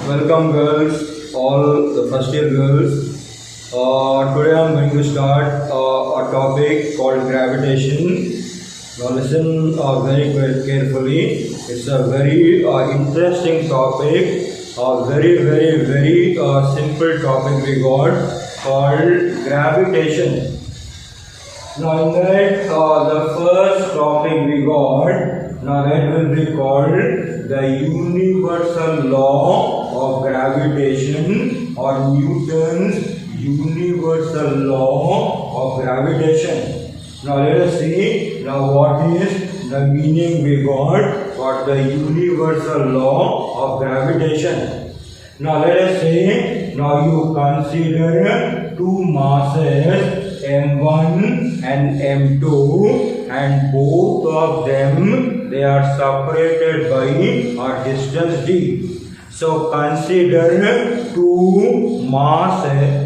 Welcome girls, all the first year girls. Today I am going to start a topic called gravitation. Now listen very carefully. It's a very interesting topic. Very simple topic we got called gravitation. Now in that the first topic we got, now that will be called the universal law of gravitation or Newton's universal law of gravitation. Now let us see now what is the meaning we got for the universal law of gravitation. Now let us say, now you consider two masses M1 and M2, and both of them they are separated by a distance d. So consider two masses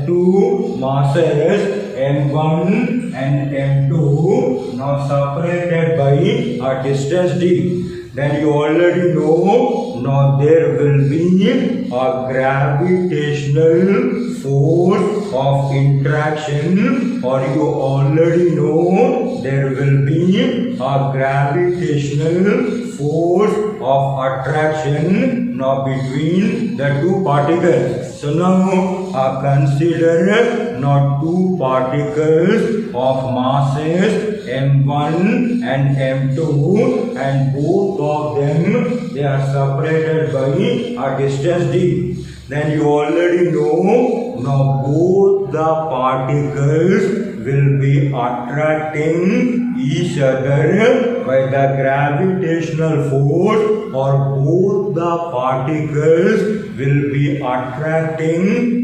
M1 and M2 now separated by a distance d. Then you already know now there will be a gravitational force of interaction, or you already know there will be a gravitational force of attraction now between the two particles. So now consider now two particles of masses M1 and M2, and both of them they are separated by a distance d. Then you already know now both the particles will be attracting each other by the gravitational force, or both the particles will be attracting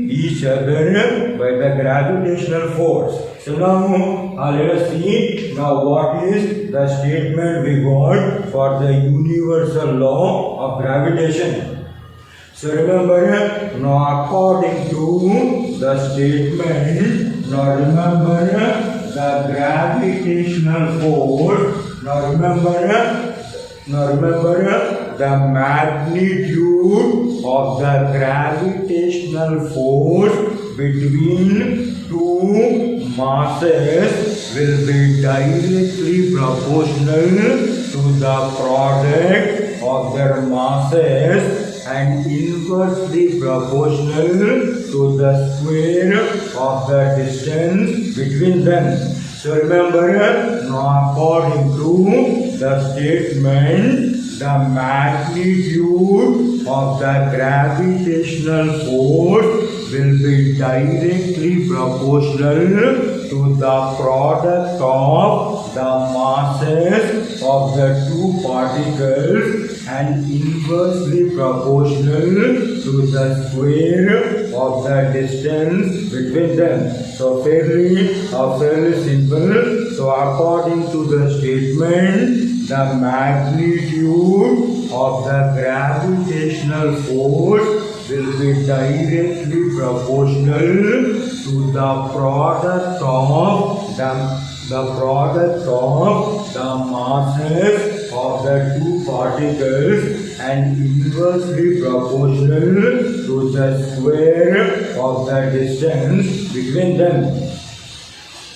each other by the gravitational force. So now let us see now what is the statement we got for the universal law of gravitation. So remember, now according to the statement, now remember the gravitational force, now remember the magnitude of the gravitational force between two masses will be directly proportional to the product of their masses and inversely proportional to the square of the distance between them. So remember, now according to the statement, the magnitude of the gravitational force will be directly proportional to the product of the masses of the two particles and inversely proportional to the square of the distance between them. So fairly simple. So according to the statement, the magnitude of the gravitational force will be directly proportional to the product of the masses of the two particles and inversely proportional to the square of the distance between them.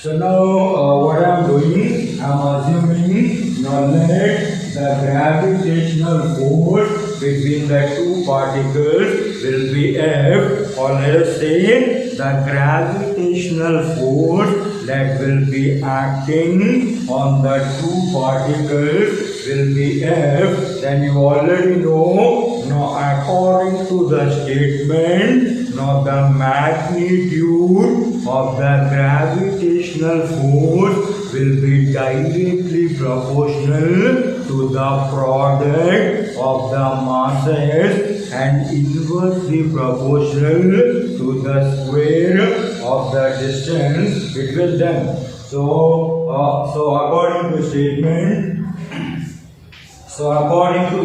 So now what I am doing, I am assuming now let the gravitational force between the two particles will be F, or let us say the gravitational force that will be acting on the two particles will be F. Then you already know now according to the statement, now the magnitude of the gravitational force will be directly proportional to the product of the masses and inversely proportional to the square of the distance between them. So according to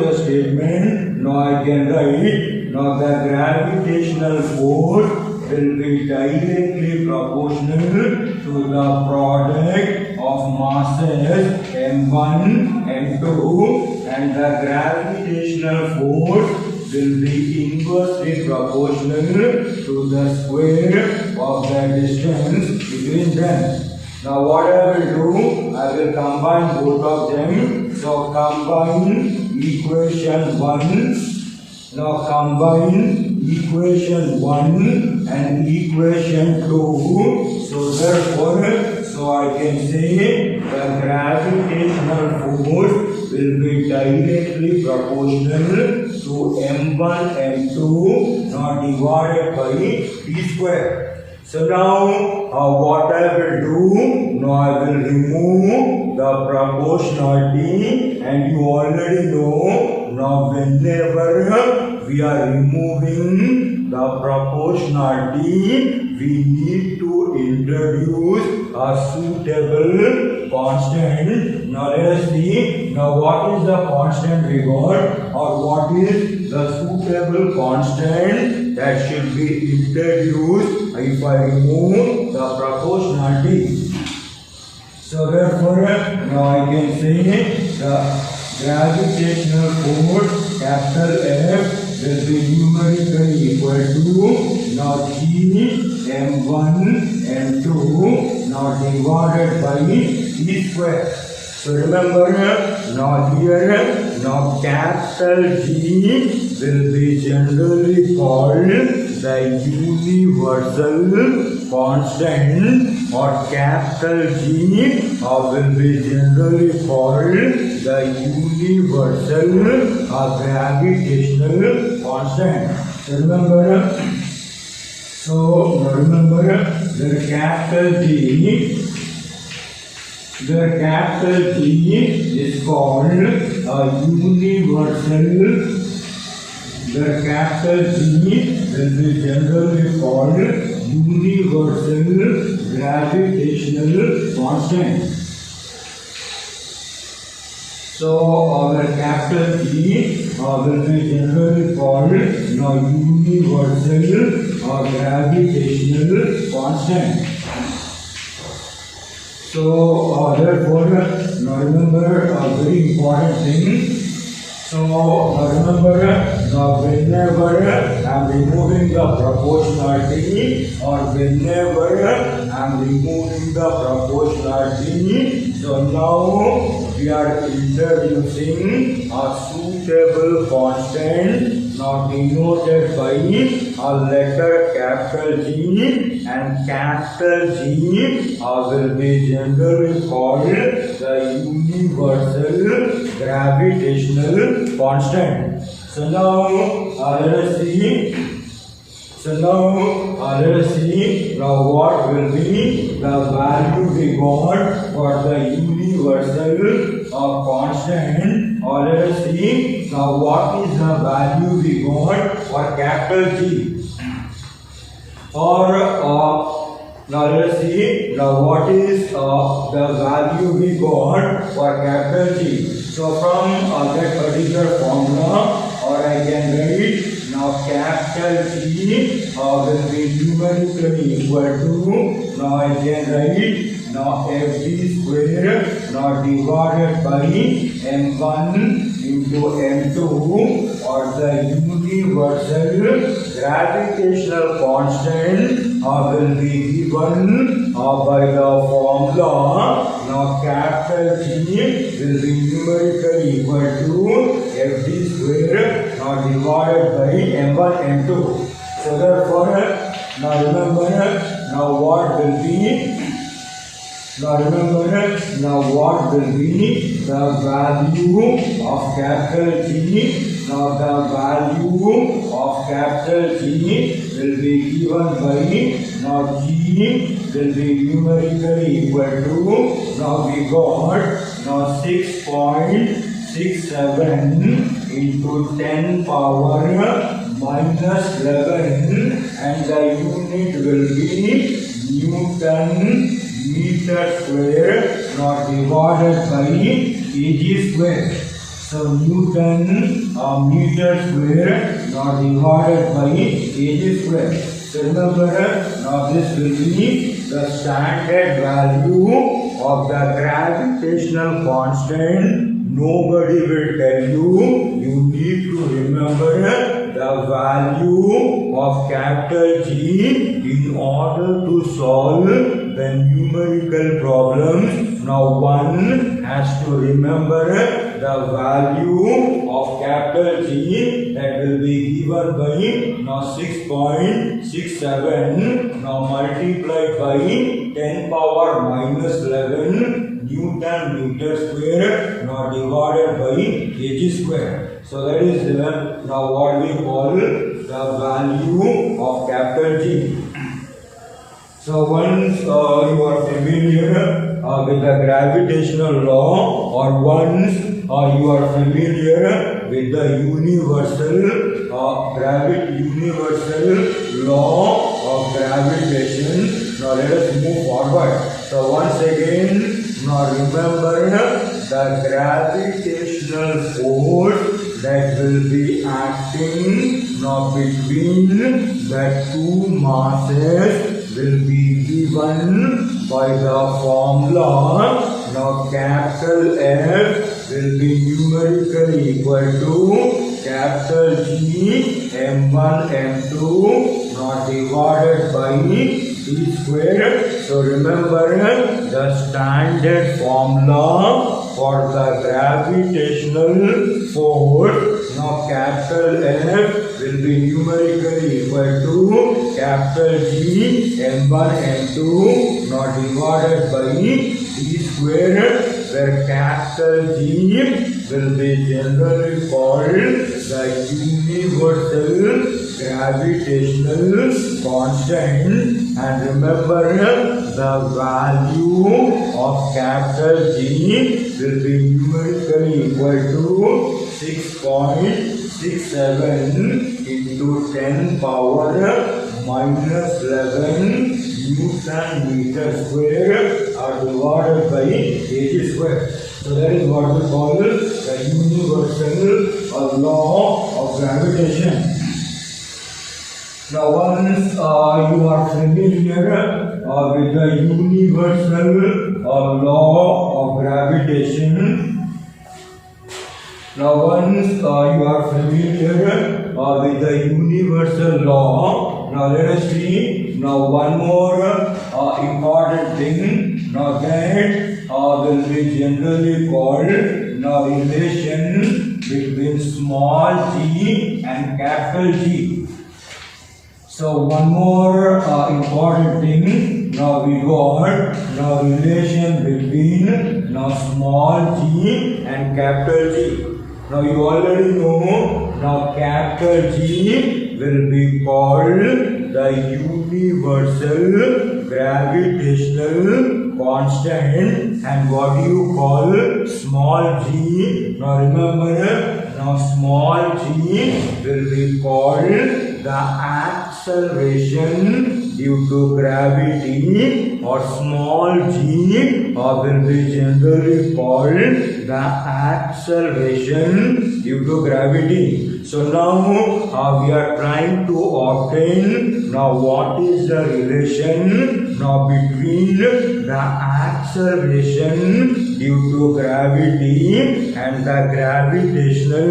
the statement, now I can write now the gravitational force will be directly proportional to the product of masses M1 and M2, and the gravitational force will be inversely proportional to the square of the distance between them. Now what I will do, I will combine both of them. So combine equation 1. Now combine equation 1 and equation 2. So therefore, I can say the gravitational force will be directly proportional to m1 m2 now divided by t square. So now what I will do, now I will remove the proportionality, and you already know, now whenever we are removing the proportionality, we need to introduce a suitable constant. Now let us see, now what is the constant we got, or what is the suitable constant that should be introduced if I remove the proportionality. So therefore, now I can say the gravitational force capital F will be numerically equal to now G m1 m2 now divided by t square. So remember, now here, now capital G will be generally called the universal constant, or capital G will be generally called the universal gravitational constant. So remember, the capital G is called a universal. The capital G will be generally called universal gravitational constant. So our capital G will be generally called universal gravitational constant. So therefore, now remember a very important thing. So remember, now whenever I am removing the proportionality, or whenever I am removing the proportionality, so now we are introducing a suitable constant, now denoted by a letter capital G, and capital G will be generally called the universal gravitational constant. So now let us see. Now what will be the value we got for the universal constant, or let us see now what is the value we got for capital G, or now let us see now what is the value we got for capital G. So from that particular formula, or I can write now capital G will be numerically equal to, now I can write now FD square now divided by m1 into m2, or the universal gravitational constant will be given by the formula. Now capital G will be numerically equal to FD square now divided by m1 m2. So therefore, now remember, now what will be the value of capital G. Now the value of capital G will be given by, now G will be numerically equal to, now we got now 6.67 into 10 power minus 11, and the unit will be Newton meter square now divided by kg square. So Newton meter square now divided by kg square. So remember, now this will be the standard value of the gravitational constant. Nobody will tell you. You need to remember of capital G in order to solve the numerical problems. Now one has to remember the value of capital G that will be given by now 6.67 now multiplied by 10 power minus 11 Newton meter square now divided by kg square. So that is now what we call the value of capital G. So once you are familiar with the gravitational law, or once you are familiar with the universal law of gravitation, now let us move forward. So once again, now remember the gravitational force that will be acting now between the two masses will be given by the formula. Now capital F will be numerically equal to capital G m1 m2 not divided by d square. So remember the standard formula for the gravitational force. Now capital F will be numerically equal to capital G m1 m2 not divided by d square, where capital G will be generally called the universal gravitational constant. And remember the value of capital G will be numerically equal to 6.67 into 10 power minus 11 Newton meter square divided by kg square. So that is what we call the universal law of gravitation. Now once you are familiar with the universal law of gravitation, now once you are familiar with the universal law, now let us see now one more important thing. Now that will be generally called now relation between small g and capital G. So one more important thing. Now we got now relation between now small g and capital G. Now you already know now capital G will be called the universal gravitational constant, and what do you call small g? Now remember now small g will be called the acceleration due to gravity, or small g will be generally called the acceleration due to gravity. So now we are trying to obtain now what is the relation now between the acceleration due to gravity and the gravitational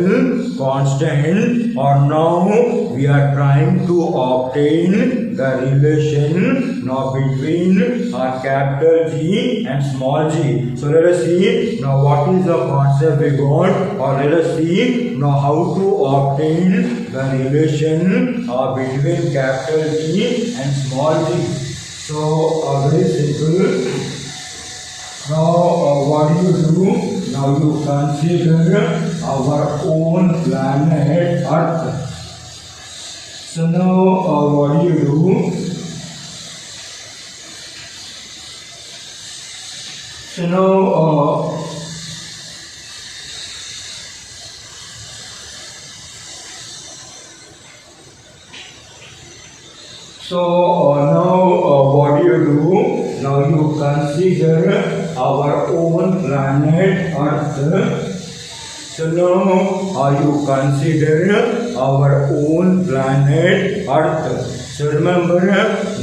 constant, or now we are trying to obtain the relation now between capital G and small g. So let us see now what is the concept we got, or let us see now how to obtain the relation between capital G and small g. So very simple. Now what do you do? Now you consider our own planet Earth. So now what do you do? So now what do you do? Now you consider our own planet Earth. So now you consider our own planet Earth. So remember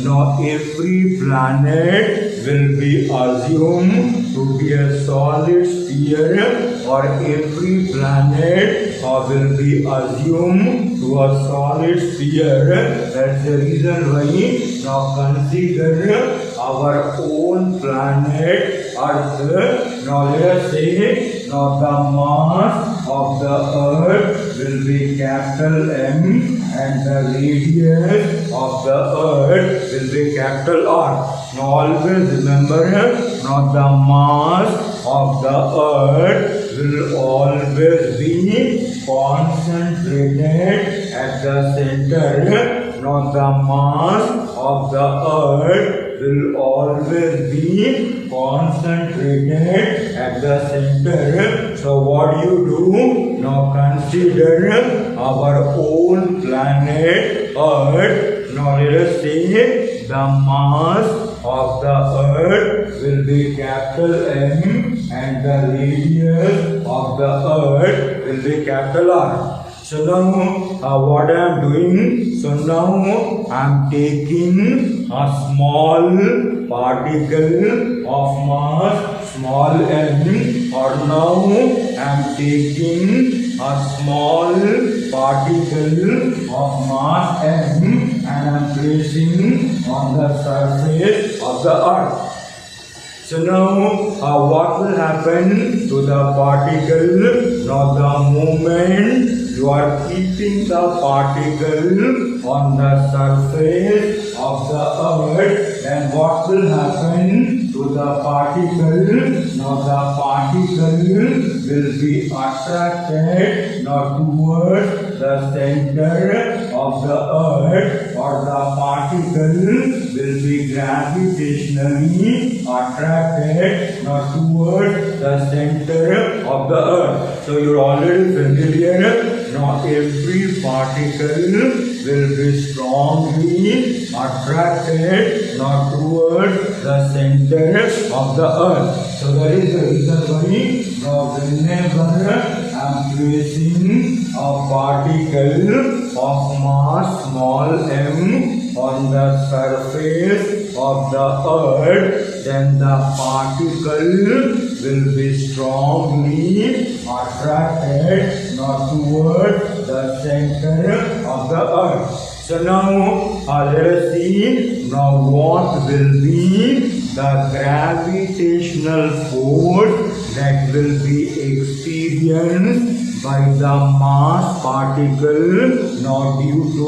now every planet will be assumed to be a solid sphere, or every planet will be assumed to a solid sphere. That's the reason why now consider our own planet Earth. Now let us say now the mass of the Earth will be capital M and the radius of the Earth will be capital R. Now always remember, now the mass of the Earth will always be concentrated at the center. Now the mass of the Earth will always be concentrated at the center. So what you do? Now consider our own planet Earth. Now let us say the mass of the Earth will be capital M and the radius of the Earth will be capital R. So now what I am doing? So now I am taking a small particle of mass small m, or now I am taking a small particle of mass m and I am placing on the surface of the earth. So now what will happen to the particle? Now the moment you are keeping the particle on the surface of the earth, then what will happen to the particle? Now the particle will be attracted now towards the center of the earth, or the particle will be gravitationally attracted now towards the center of the earth. So you are already familiar. Now every particle will be strongly attracted now towards the center of the earth. So that is the reason why now whenever I am placing a particle of mass small m on the surface of the earth, then the particle will be strongly attracted not towards the center of the earth. So now let us see now what will be the gravitational force that will be experienced by the mass particle now due to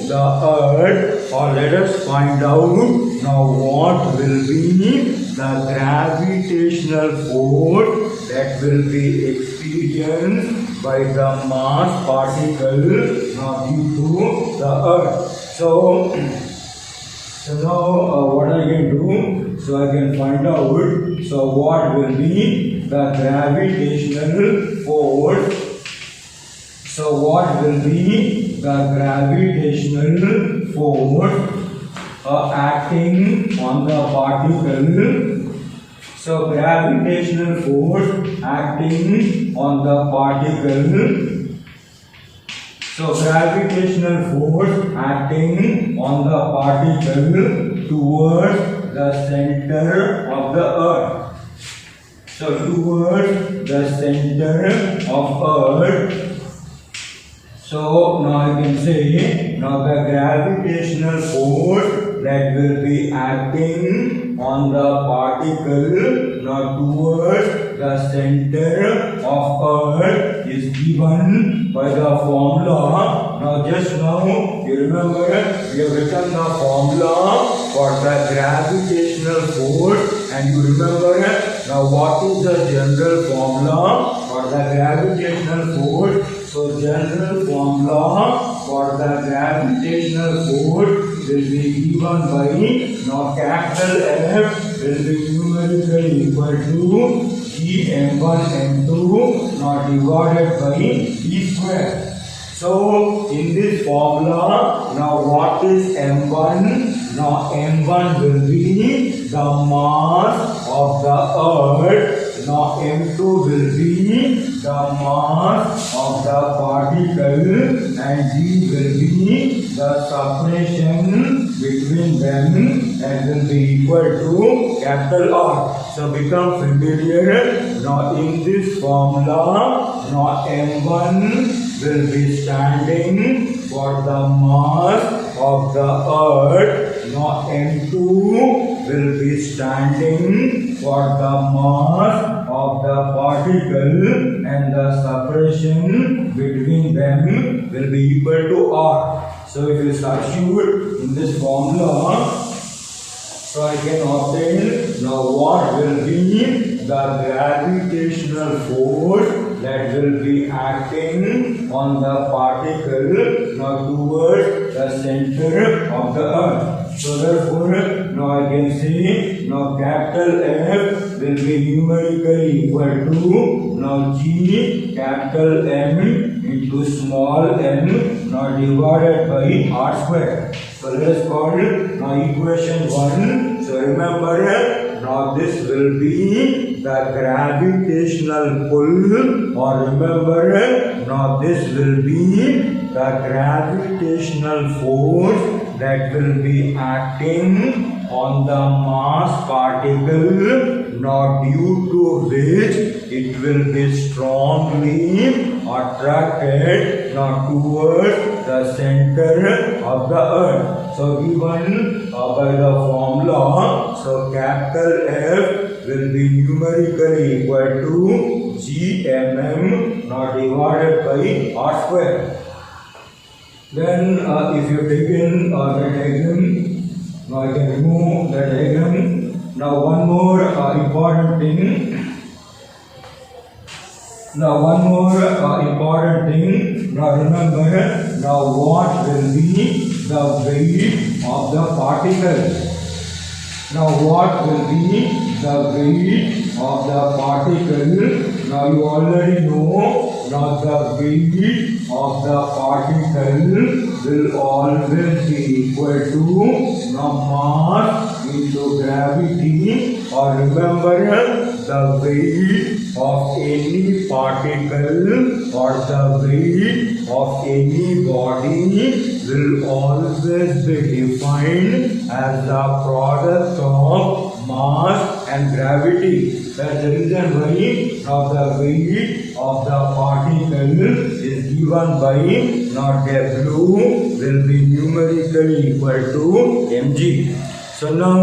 the earth. Or let us find out now what will be the gravitational force that will be experienced by the mass particle now due to the earth. So now what I can do? So I can find out. So what will be the gravitational force? So what will be the gravitational force acting on the particle? So gravitational force acting on the particle. So gravitational force acting on the particle towards the center of the earth. So towards the center of earth. So now I can say now the gravitational force that will be acting on the particle now towards the center of earth is given by the formula. Now just now you remember we have written the formula for the gravitational force, and you remember now what is the general formula for the gravitational force. So general formula for the gravitational force will be given by now capital F will be numerically equal to G m1 m2 now divided by E square. So in this formula now what is m1? Now m1 will be the mass of the earth. Now m2 will be the mass of the particle, and G will be the separation between them and will be equal to capital R. So become familiar. Now in this formula, now M1 will be standing for the mass of the earth. Now M2 will be standing for the mass of the particle, and the separation between them will be equal to R. So if you substitute in this formula, so I can obtain now what will be the gravitational force that will be acting on the particle now towards the center of the earth. So therefore now I can say now capital F will be numerically equal to now G capital M into small m now divided by R square. So let us call now equation 1. So remember now this will be the gravitational pull, or remember now this will be the gravitational force that will be acting on the mass particle, now due to which it will be strongly attracted now towards the center of the earth. So given by the formula, so capital F will be numerically equal to Gmm now divided by R square. Then if you begin the diagram, now I can remove the diagram. Now one more important thing. Now remember now what will be the weight of the particle. Now what will be the weight of the particle? Now you already know now the weight of the particle will always be equal to now mass into gravity, or remember the weight of any particle or the weight of any body will always be defined as the product of mass and gravity. That's the reason why now the weight of the particle is given by now W will be numerically equal to mg. So now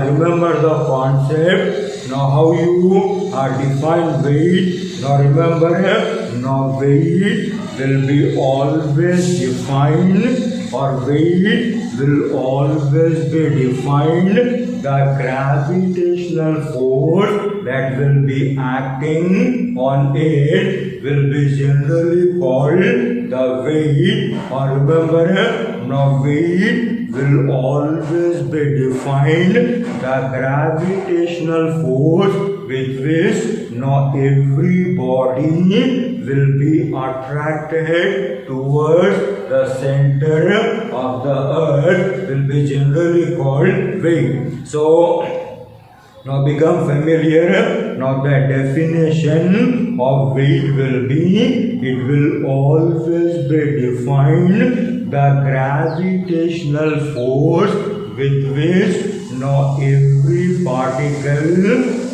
remember the concept. Now how you define weight. Now remember now weight will be always defined, or weight will always be defined the gravitational force that will be acting on it will be generally called the weight, or remember now weight will always be defined the gravitational force with which now every body will be attracted towards the center of the earth will be generally called weight. So now become familiar. Now the definition of weight will be, it will always be defined the gravitational force with which now every particle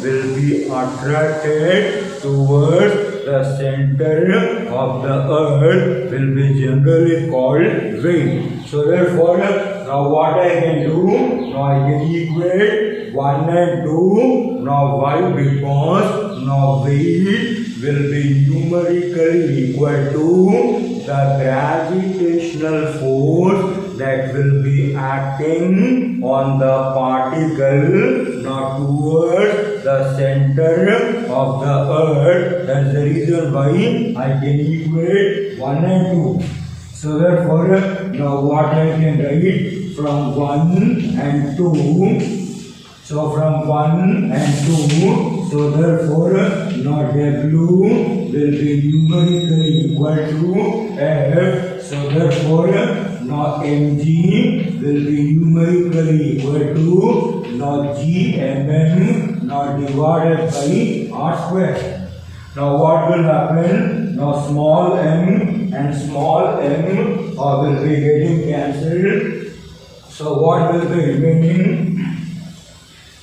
will be attracted towards the center of the earth will be generally called weight. So therefore now what I can do, now I can equate 1 and 2. Now why? Because now weight will be numerically equal to the gravitational force that will be acting on the particle now towards the center of the earth. That's the reason why I can equate 1 and 2. So therefore now what I can write from 1 and 2. So from 1 and 2, so therefore now W will be numerically equal to F. So therefore now Mg will be numerically equal to now Gmm now divided by R square. Now what will happen? Now small m and small m will be getting cancelled. So what will be remaining?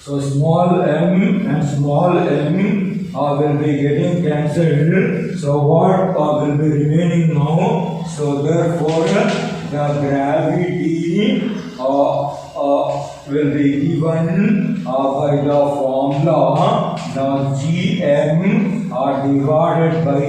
So small m and small m will be getting cancelled. So what will be remaining now? So therefore the gravity will be given by the formula. Now Gm divided by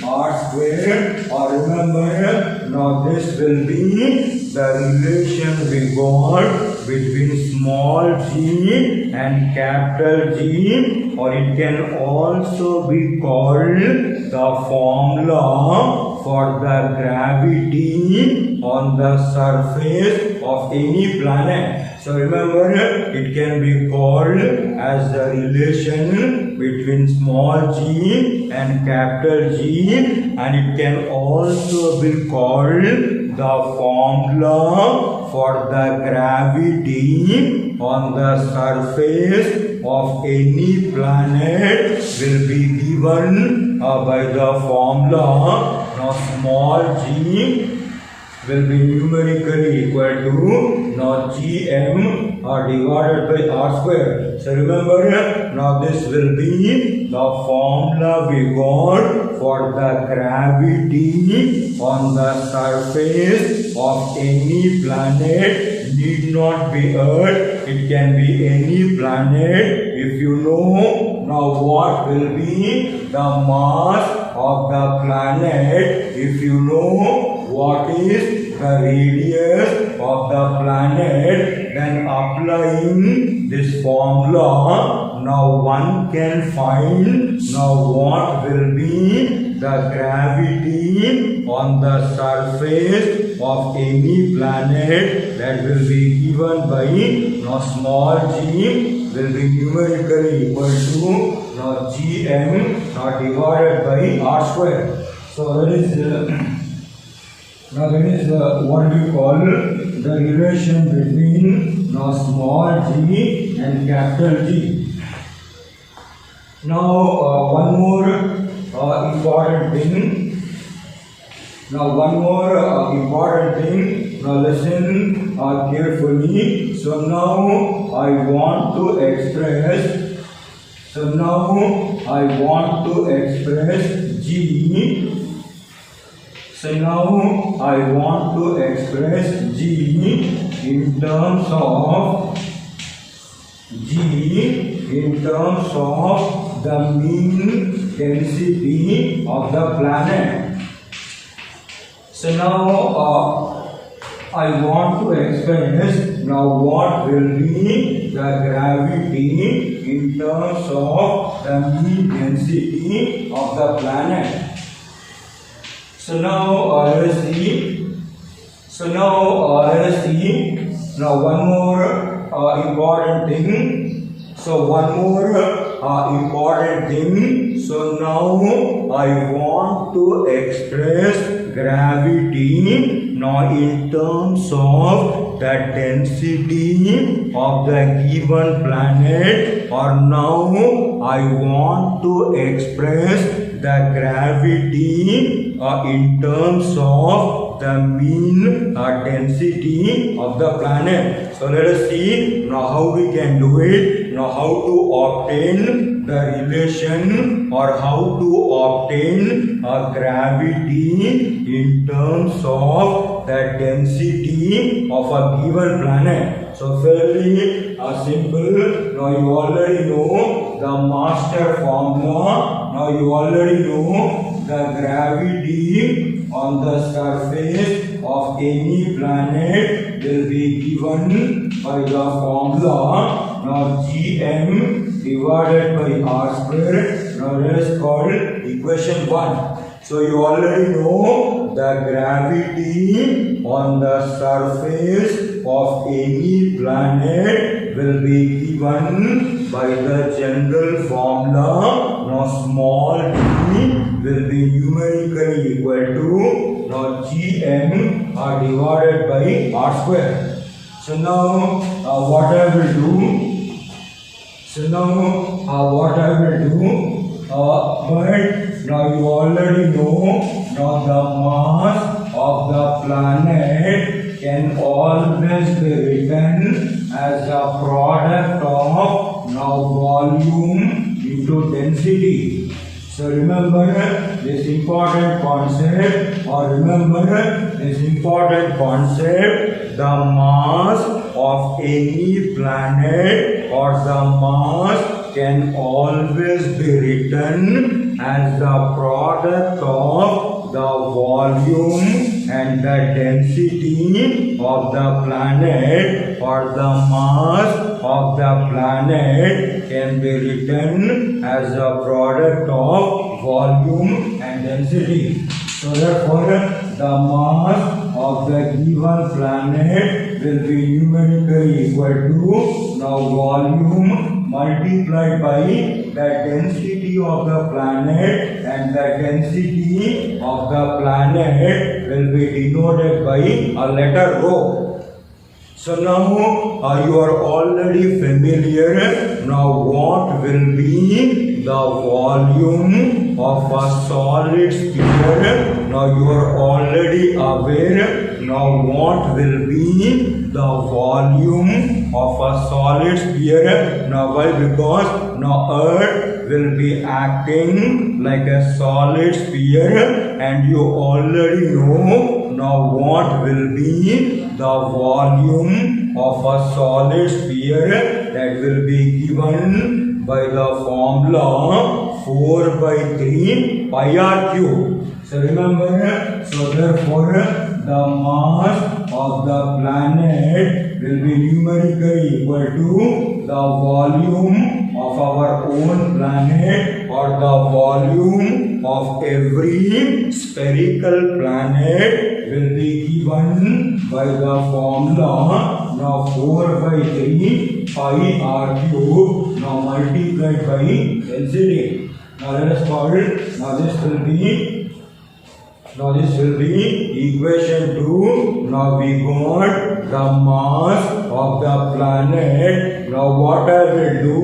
r square. Remember, now this will be the relation we got between small g and capital G, or it can also be called the formula for the gravity on the surface of any planet. So remember, it can be called as the relation between small g and capital G, and it can also be called the formula for the gravity on the surface of any planet will be given by the formula. Now small g will be numerically equal to now Gm divided by r square. So remember, now this will be the formula we got for the gravity on the surface of any planet. Need not be Earth, it can be any planet. If you know now what will be the mass of the planet, if you know what is the radius of the planet, then applying this formula, now one can find now what will be the gravity on the surface of any planet. That will be given by now small g will be numerically equal to now Gm divided by r square. So that is now that is what we call the relation between now small g and capital G. Now one more important thing. Now one more important thing. Now listen carefully. So now I want to express. So now I want to express G. So now I want to express G in terms of the mean density of the planet. So now I want to express now what will be the gravity in terms of the mean density of the planet. So now let us see. So now let us see. Now one more important thing. So one more important thing. So now I want to express gravity now in terms of the density of the given planet, or now I want to express the gravity in terms of the mean density of the planet. So let us see now how we can do it. Now how to obtain the relation, or how to obtain gravity in terms of the density of a given planet. So fairly simple. Now you already know the master formula. Now you already know the gravity on the surface of any planet will be given by the formula. Now Gm divided by r square. Now let us call equation 1. So you already know the gravity on the surface of any planet will be given by the general formula. Now small g will be numerically equal to now Gm divided by r square. So now what I will do. So now what I will do. But now you already know now the mass of the planet can can always be written as a product of now volume into density. So remember this important concept, the mass of any planet or the mass can always be written as the product of the volume and the density of the planet, or the mass of the planet can be written as a product of volume and density. So therefore the mass of the given planet will be numerically equal to now volume multiplied by the density of the planet, and the density of the planet will be denoted by a letter rho. So now you are already familiar now what will be the volume of a solid sphere. Now you are already aware now what will be the volume of a solid sphere. Now why? Because now Earth will be acting like a solid sphere, and you already know now what will be the volume of a solid sphere. That will be given by the formula 4 by 3 pi r cube. So remember, so therefore the mass of the planet will be numerically equal to the volume of our own planet, or the volume of every spherical planet will be given by the formula now 4 by 3 pi r cube now multiplied by density. Now let us call it, now this will be equation 2. Now we got the mass of the planet. Now what I will do,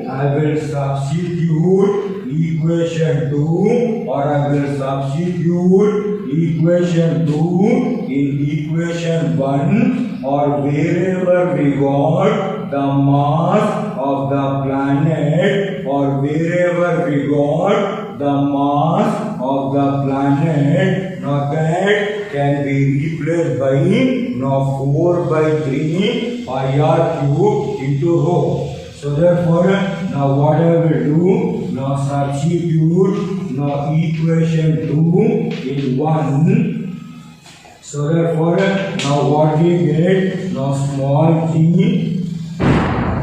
I will substitute equation 2, or I will substitute equation 2 in equation 1, or wherever we got the mass of the planet, or wherever we got the mass of the planet, now that can be replaced by now 4 by 3 pi r cube into rho. So therefore now what I will do, now substitute now equation 2 in 1. So therefore now what we get, now small g.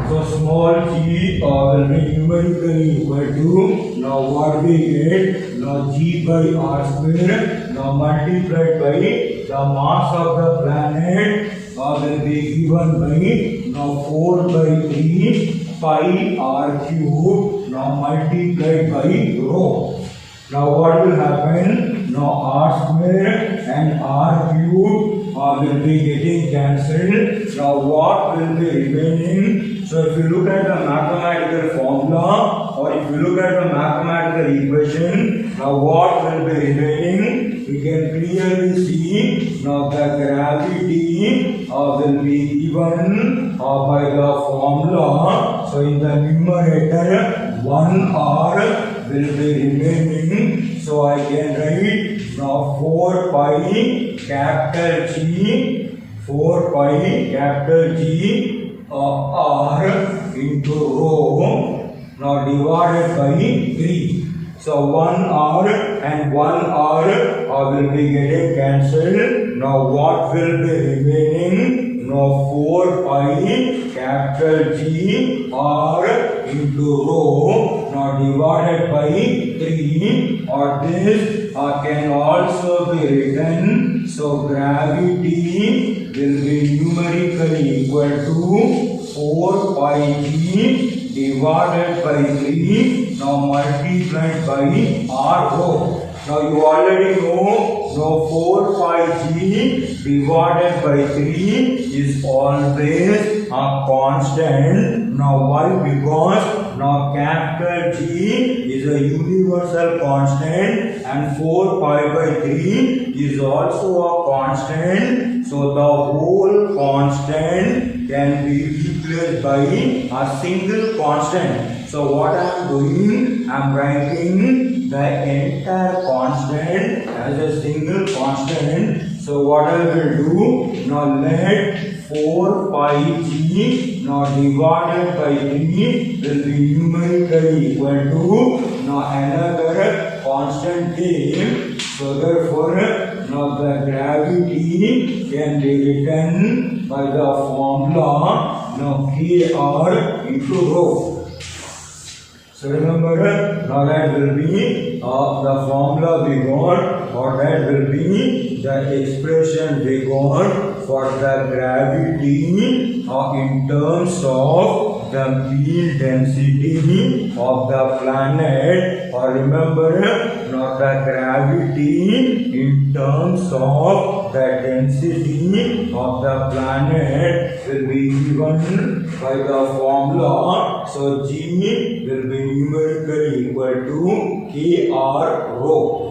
So small g will be numerically equal to now what we get, now g by r square now multiplied by the mass of the planet will be given by now 4 by 3 pi r cube now multiplied by rho. Now what will happen, now r square and r cube will be getting cancelled. Now what will be remaining? So if you look at the mathematical formula, or if you look at the mathematical equation, now what will be remaining? We can clearly see now the gravity will be given by the formula. So in the numerator 1r will be remaining. So I can write now 4 pi capital G, 4 pi capital G r into rho now divided by 3. So 1r and 1r will be getting cancelled. Now what will be remaining? Now 4 pi capital G r into rho now divided by 3, or this can also be written. So gravity will be numerically equal to 4 pi g divided by 3 now multiplied by r rho. Now you already know now 4 pi g divided by 3 is always a constant. Now why? Because Now capital G is a universal constant and 4 pi by 3 is also a constant. So the whole constant can be replaced by a single constant. So what I am doing, I am writing the entire constant as a single constant. So what I will do, now let 4 pi g now divided by 3 will be numerically equal to now another constant k. So therefore now the gravity can be written by the formula now kr into rho. So remember, now that will be the formula we got, or that will be the expression we got for the gravity in terms of the mean density of the planet. Or remember, now the gravity in terms of the density of the planet will be given by the formula. So G will be numerically equal to kr rho.